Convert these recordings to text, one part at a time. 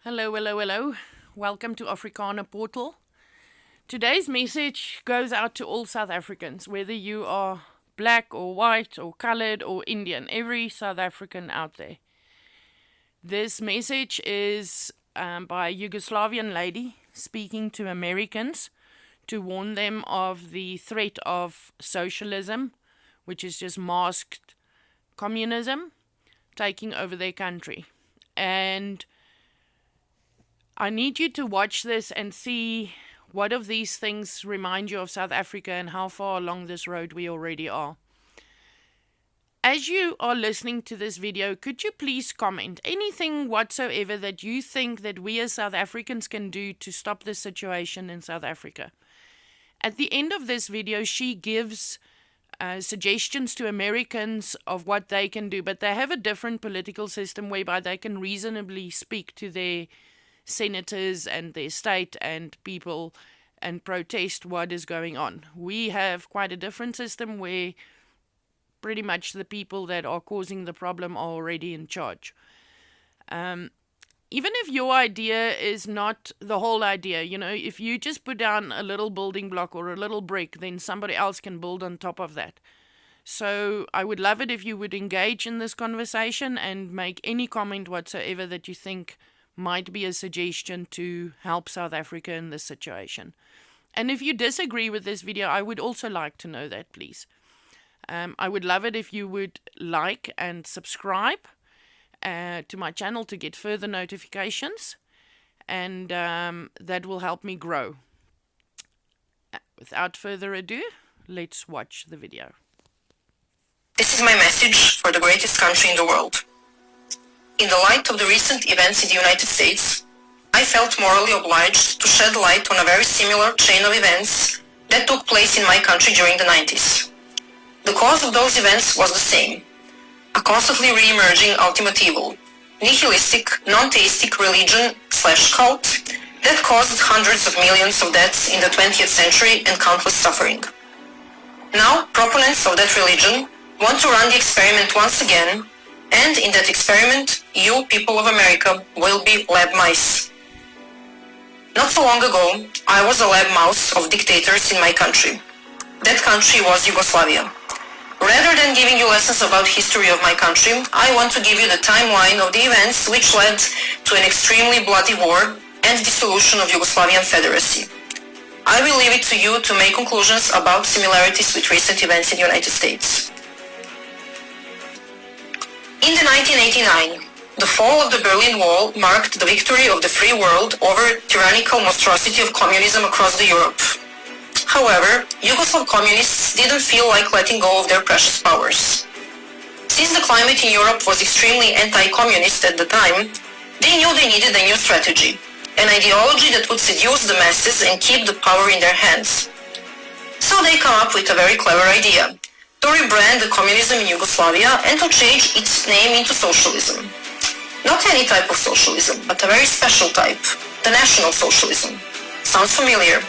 Hello, hello, hello. Welcome to Afrikaner Portal. Today's message goes out to all South Africans, whether you are black or white or colored or Indian, every South African out there. This message is by a Yugoslavian lady speaking to Americans to warn them of the threat of socialism, which is just masked communism, taking over their country. And I need you to watch this and see what of these things remind you of South Africa and how far along this road we already are. As you are listening to this video, could you please comment anything whatsoever that you think that we as South Africans can do to stop this situation in South Africa? At the end of this video, she gives suggestions to Americans of what they can do, but they have a different political system whereby they can reasonably speak to their senators and their state and people and protest what is going on. We have quite a different system where pretty much the people that are causing the problem are already in charge. Even if your idea is not the whole idea, if you just put down a little building block or a little brick, then somebody else can build on top of that. So I would love it if you would engage in this conversation and make any comment whatsoever that you think might be a suggestion to help South Africa in this situation. And if you disagree with this video, I would also like to know that, please. I would love it if you would like and subscribe to my channel to get further notifications, and that will help me grow. Without further ado, let's watch the video. This is my message for the greatest country in the world. In the light of the recent events in the United States, I felt morally obliged to shed light on a very similar chain of events that took place in my country during the 90s. The cause of those events was the same: a constantly re-emerging ultimate evil, nihilistic, non-theistic religion/cult that caused hundreds of millions of deaths in the 20th century and countless suffering. Now, proponents of that religion want to run the experiment once again, and in that experiment, you, people of America, will be lab mice. Not so long ago, I was a lab mouse of dictators in my country. That country was Yugoslavia. Rather than giving you lessons about history of my country, I want to give you the timeline of the events which led to an extremely bloody war and dissolution of Yugoslavian Federacy. I will leave it to you to make conclusions about similarities with recent events in the United States. In the 1989, the fall of the Berlin Wall marked the victory of the free world over tyrannical monstrosity of communism across Europe. However, Yugoslav communists didn't feel like letting go of their precious powers. Since the climate in Europe was extremely anti-communist at the time, they knew they needed a new strategy, an ideology that would seduce the masses and keep the power in their hands. So they come up with a very clever idea: to rebrand the communism in Yugoslavia and to change its name into socialism. Not any type of socialism, but a very special type, the National Socialism. Sounds familiar?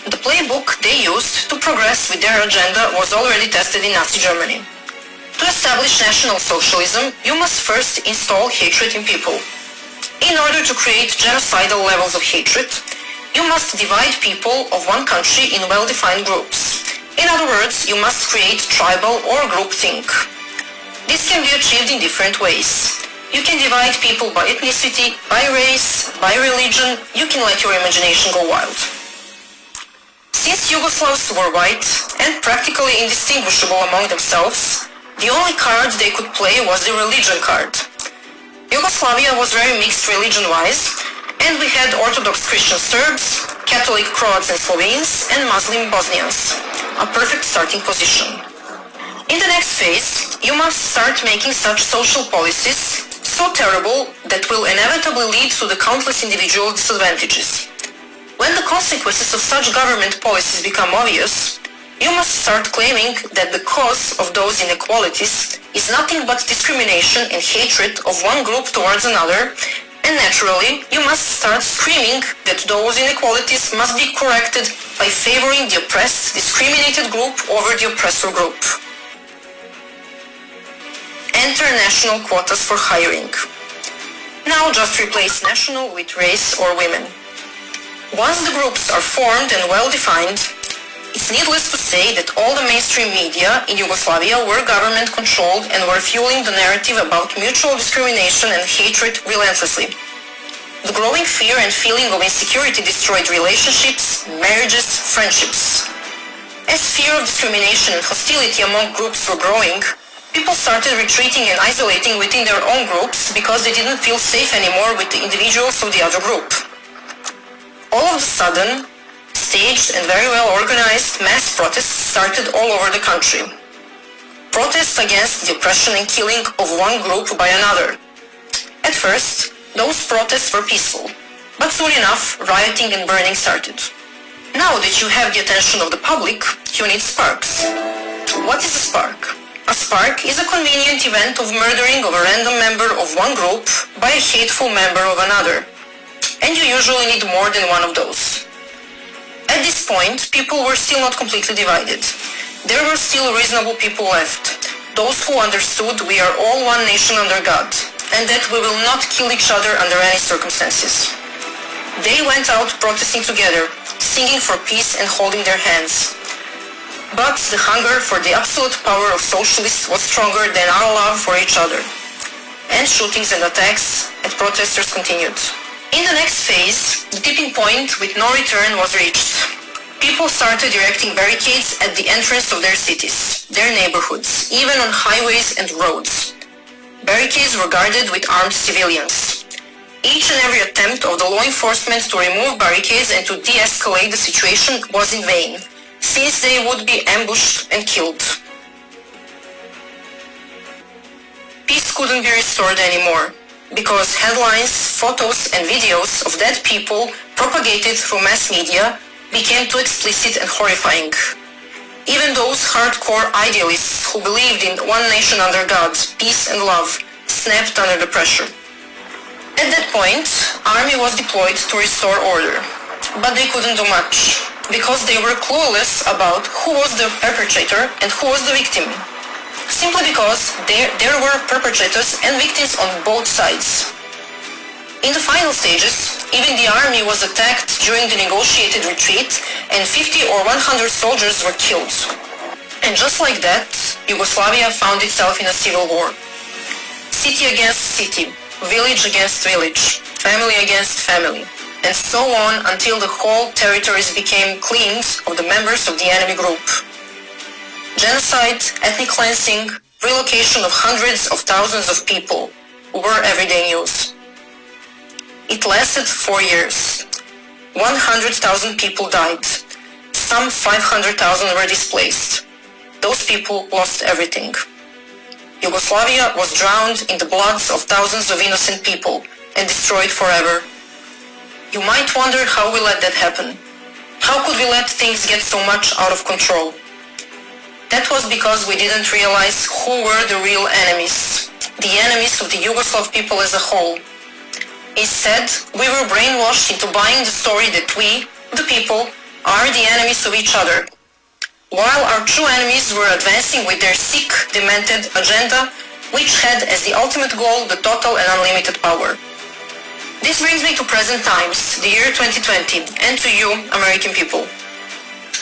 The playbook they used to progress with their agenda was already tested in Nazi Germany. To establish National Socialism, you must first install hatred in people. In order to create genocidal levels of hatred, you must divide people of one country in well-defined groups. In other words, you must create tribal or groupthink. This can be achieved in different ways. You can divide people by ethnicity, by race, by religion. You can let your imagination go wild. Since Yugoslavs were white and practically indistinguishable among themselves, the only card they could play was the religion card. Yugoslavia was very mixed religion-wise, and we had Orthodox Christian Serbs, Catholic Croats and Slovenes, and Muslim Bosnians. A perfect starting position. In the next phase, you must start making such social policies so terrible that will inevitably lead to the countless individual disadvantages. When the consequences of such government policies become obvious, you must start claiming that the cause of those inequalities is nothing but discrimination and hatred of one group towards another, and naturally, you must start screaming that those inequalities must be corrected by favoring the oppressed, discriminated group over the oppressor group. Enter national quotas for hiring. Now just replace national with race or women. Once the groups are formed and well defined, it's needless to say that all the mainstream media in Yugoslavia were government controlled and were fueling the narrative about mutual discrimination and hatred relentlessly. The growing fear and feeling of insecurity destroyed relationships, marriages, friendships. As fear of discrimination and hostility among groups were growing, people started retreating and isolating within their own groups because they didn't feel safe anymore with the individuals of the other group. All of a sudden, staged and very well organized mass protests started all over the country. Protests against the oppression and killing of one group by another. At first, those protests were peaceful, but soon enough, rioting and burning started. Now that you have the attention of the public, you need sparks. What is a spark? A spark is a convenient event of murdering of a random member of one group by a hateful member of another. And you usually need more than one of those. At this point, people were still not completely divided. There were still reasonable people left, those who understood we are all one nation under God, and that we will not kill each other under any circumstances. They went out protesting together, singing for peace and holding their hands. But the hunger for the absolute power of socialists was stronger than our love for each other. And shootings and attacks at protesters continued. In the next phase, the tipping point with no return was reached. People started erecting barricades at the entrance of their cities, their neighborhoods, even on highways and roads. Barricades were guarded with armed civilians. Each and every attempt of the law enforcement to remove barricades and to de-escalate the situation was in vain, since they would be ambushed and killed. Peace couldn't be restored anymore, because headlines, photos and videos of dead people propagated through mass media became too explicit and horrifying. Even those hardcore idealists who believed in one nation under God, peace and love, snapped under the pressure. At that point, army was deployed to restore order, but they couldn't do much, because they were clueless about who was the perpetrator and who was the victim. Simply because there were perpetrators and victims on both sides. In the final stages, even the army was attacked during the negotiated retreat and 50 or 100 soldiers were killed. And just like that, Yugoslavia found itself in a civil war. City against city, village against village, family against family, and so on until the whole territories became cleaned of the members of the enemy group. Genocide, ethnic cleansing, relocation of hundreds of thousands of people were everyday news. It lasted 4 years. 100,000 people died. Some 500,000 were displaced. Those people lost everything. Yugoslavia was drowned in the bloods of thousands of innocent people and destroyed forever. You might wonder how we let that happen. How could we let things get so much out of control? That was because we didn't realize who were the real enemies, the enemies of the Yugoslav people as a whole. Instead, we were brainwashed into buying the story that we, the people, are the enemies of each other, while our true enemies were advancing with their sick, demented agenda, which had as the ultimate goal the total and unlimited power. This brings me to present times, the year 2020, and to you, American people.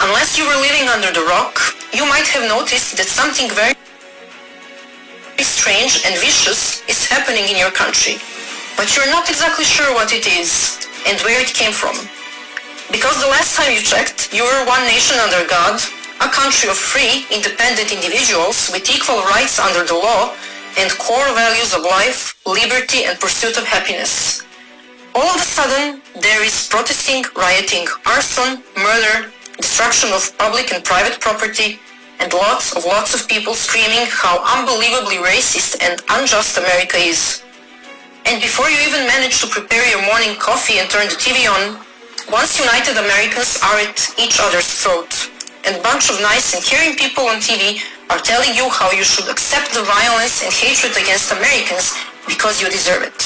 Unless you were living under the rock, you might have noticed that something very strange and vicious is happening in your country. But you're not exactly sure what it is and where it came from. Because the last time you checked, you were one nation under God, a country of free, independent individuals with equal rights under the law and core values of life, liberty and pursuit of happiness. All of a sudden, there is protesting, rioting, arson, murder, destruction of public and private property, and lots of people screaming how unbelievably racist and unjust America is. And before you even manage to prepare your morning coffee and turn the TV on, once united Americans are at each other's throat, and a bunch of nice and caring people on TV are telling you how you should accept the violence and hatred against Americans because you deserve it.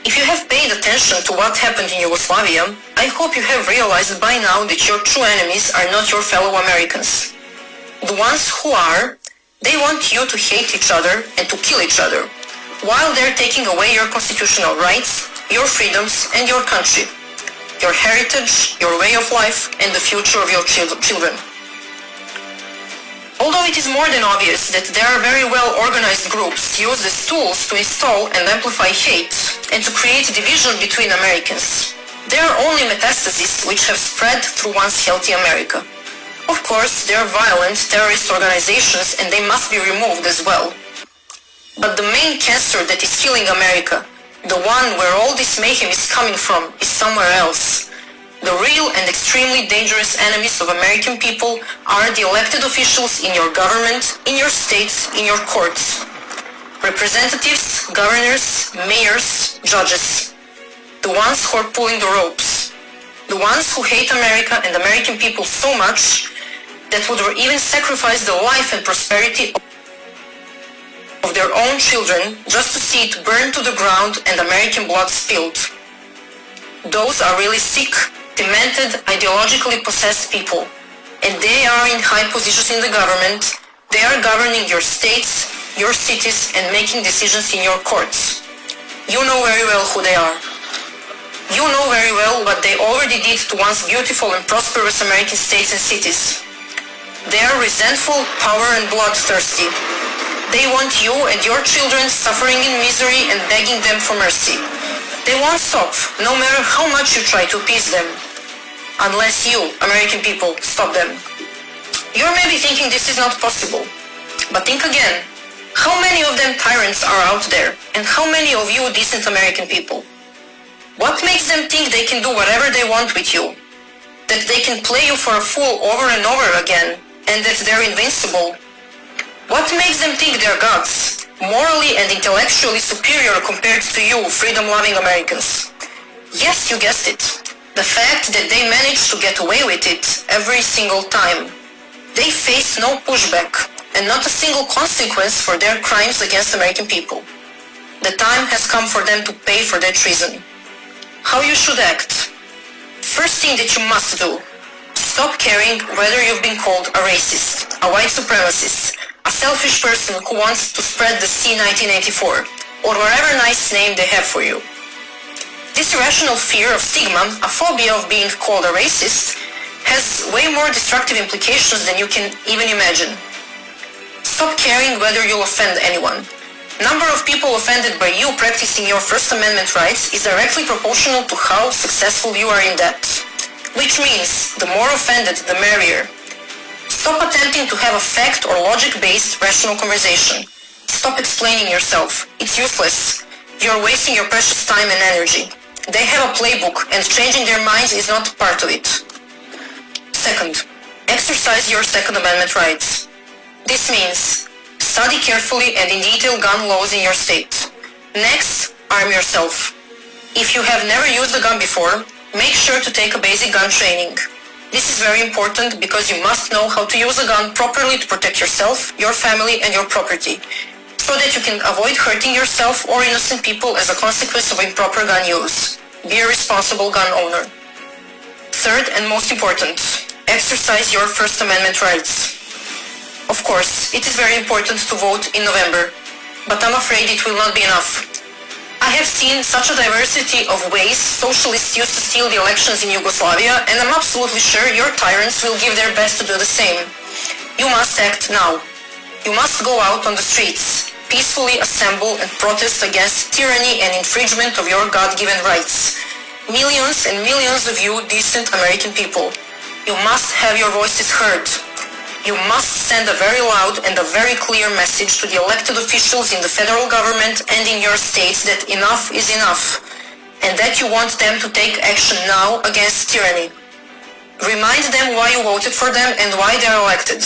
If you have paid attention to what happened in Yugoslavia, I hope you have realized by now that your true enemies are not your fellow Americans. The ones who are, they want you to hate each other and to kill each other, while they're taking away your constitutional rights, your freedoms, and your country, your heritage, your way of life, and the future of your children. Although it is more than obvious that there are very well-organized groups used as tools to install and amplify hate and to create division between Americans, there are only metastases which have spread through once healthy America. Of course, there are violent terrorist organizations and they must be removed as well. But the main cancer that is killing America, the one where all this mayhem is coming from, is somewhere else. The real and extremely dangerous enemies of American people are the elected officials in your government, in your states, in your courts. Representatives, governors, mayors, judges. The ones who are pulling the ropes. The ones who hate America and American people so much that would even sacrifice the life and prosperity of their own children just to see it burn to the ground and American blood spilled. Those are really sick, demented, ideologically possessed people, and they are in high positions in the government. They are governing your states, your cities, and making decisions in your courts. You know very well who they are. You know very well what they already did to once beautiful and prosperous American states and cities. They are resentful, power and bloodthirsty. They want you and your children suffering in misery and begging them for mercy. They won't stop, no matter how much you try to appease them. Unless you, American people, stop them. You're maybe thinking this is not possible. But think again. How many of them tyrants are out there? And how many of you decent American people? What makes them think they can do whatever they want with you? That they can play you for a fool over and over again? And that they're invincible? What makes them think they're gods? Morally and intellectually superior compared to you, freedom-loving Americans? Yes, you guessed it. The fact that they managed to get away with it every single time. They faced no pushback and not a single consequence for their crimes against American people. The time has come for them to pay for their treason. How you should act. First thing that you must do, stop caring whether you've been called a racist, a white supremacist, a selfish person who wants to spread the C-1984, or whatever nice name they have for you. This irrational fear of stigma, a phobia of being called a racist, has way more destructive implications than you can even imagine. Stop caring whether you'll offend anyone. Number of people offended by you practicing your First Amendment rights is directly proportional to how successful you are in that. Which means, the more offended, the merrier. Stop attempting to have a fact or logic-based rational conversation. Stop explaining yourself. It's useless. You're wasting your precious time and energy. They have a playbook, and changing their minds is not part of it. Second, exercise your Second Amendment rights. This means, study carefully and in detail gun laws in your state. Next, arm yourself. If you have never used a gun before, make sure to take a basic gun training. This is very important because you must know how to use a gun properly to protect yourself, your family, and your property, so that you can avoid hurting yourself or innocent people as a consequence of improper gun use. Be a responsible gun owner. Third and most important, exercise your First Amendment rights. Of course, it is very important to vote in November, but I'm afraid it will not be enough. I have seen such a diversity of ways socialists used to steal the elections in Yugoslavia, and I'm absolutely sure your tyrants will give their best to do the same. You must act now. You must go out on the streets, peacefully assemble and protest against tyranny and infringement of your God-given rights. Millions and millions of you decent American people, you must have your voices heard. You must send a very loud and a very clear message to the elected officials in the federal government and in your states that enough is enough, and that you want them to take action now against tyranny. Remind them why you voted for them and why they are elected.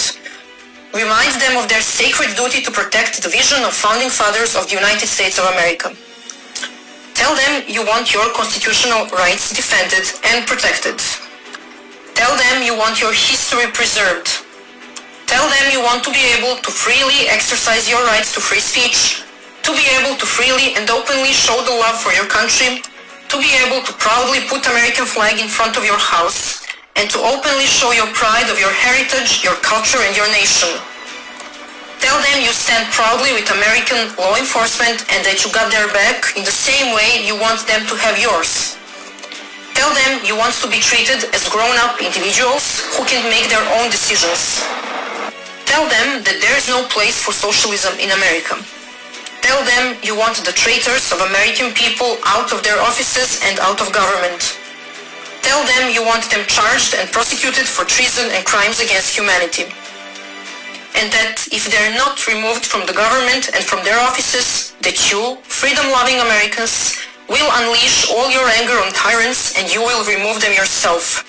Remind them of their sacred duty to protect the vision of founding fathers of the United States of America. Tell them you want your constitutional rights defended and protected. Tell them you want your history preserved. Tell them you want to be able to freely exercise your rights to free speech, to be able to freely and openly show the love for your country, to be able to proudly put American flag in front of your house, and to openly show your pride of your heritage, your culture, and your nation. Tell them you stand proudly with American law enforcement and that you got their back in the same way you want them to have yours. Tell them you want to be treated as grown-up individuals who can make their own decisions. Tell them that there is no place for socialism in America. Tell them you want the traitors of American people out of their offices and out of government. Tell them you want them charged and prosecuted for treason and crimes against humanity. And that if they're not removed from the government and from their offices, that you, freedom-loving Americans, will unleash all your anger on tyrants and you will remove them yourself.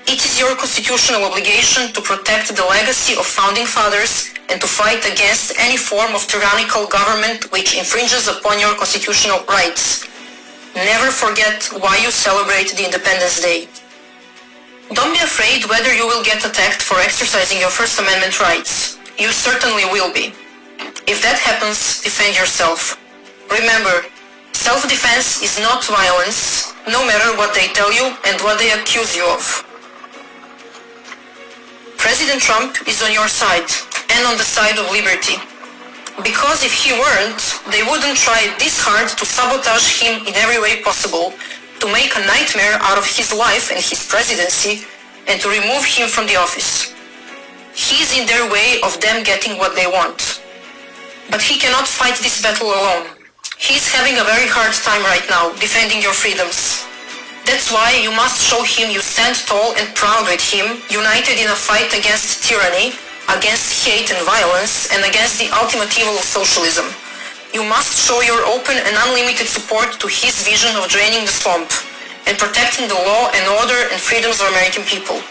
It is your constitutional obligation to protect the legacy of founding fathers and to fight against any form of tyrannical government which infringes upon your constitutional rights. Never forget why you celebrate the Independence Day. Don't be afraid whether you will get attacked for exercising your First Amendment rights. You certainly will be. If that happens, defend yourself. Remember, self-defense is not violence, no matter what they tell you and what they accuse you of. President Trump is on your side, and on the side of liberty. Because if he weren't, they wouldn't try this hard to sabotage him in every way possible, to make a nightmare out of his life and his presidency, and to remove him from the office. He's in their way of them getting what they want. But he cannot fight this battle alone. He's having a very hard time right now, defending your freedoms. That's why you must show him you stand tall and proud with him, united in a fight against tyranny, against hate and violence, and against the ultimate evil of socialism. You must show your open and unlimited support to his vision of draining the swamp and protecting the law and order and freedoms of American people.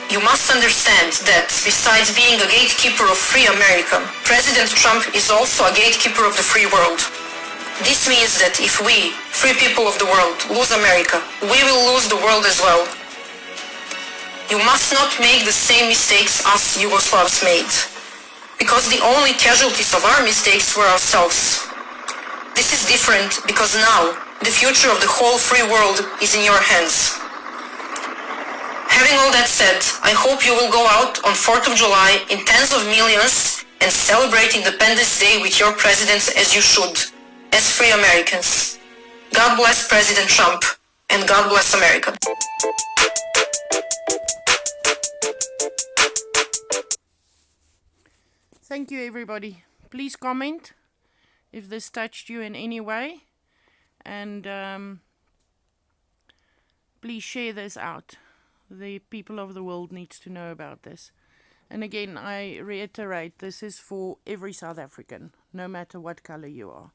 You must understand that, besides being a gatekeeper of free America, President Trump is also a gatekeeper of the free world. This means that if we, free people of the world, lose America, we will lose the world as well. You must not make the same mistakes us Yugoslavs made, because the only casualties of our mistakes were ourselves. This is different because now, the future of the whole free world is in your hands. Having all that said, I hope you will go out on 4th of July in tens of millions and celebrate Independence Day with your presidents as you should, as free Americans. God bless President Trump, and God bless America. Thank you, everybody. Please comment if this touched you in any way, and please share this out. The people of the world needs to know about this. And again, I reiterate, this is for every South African, no matter what color you are.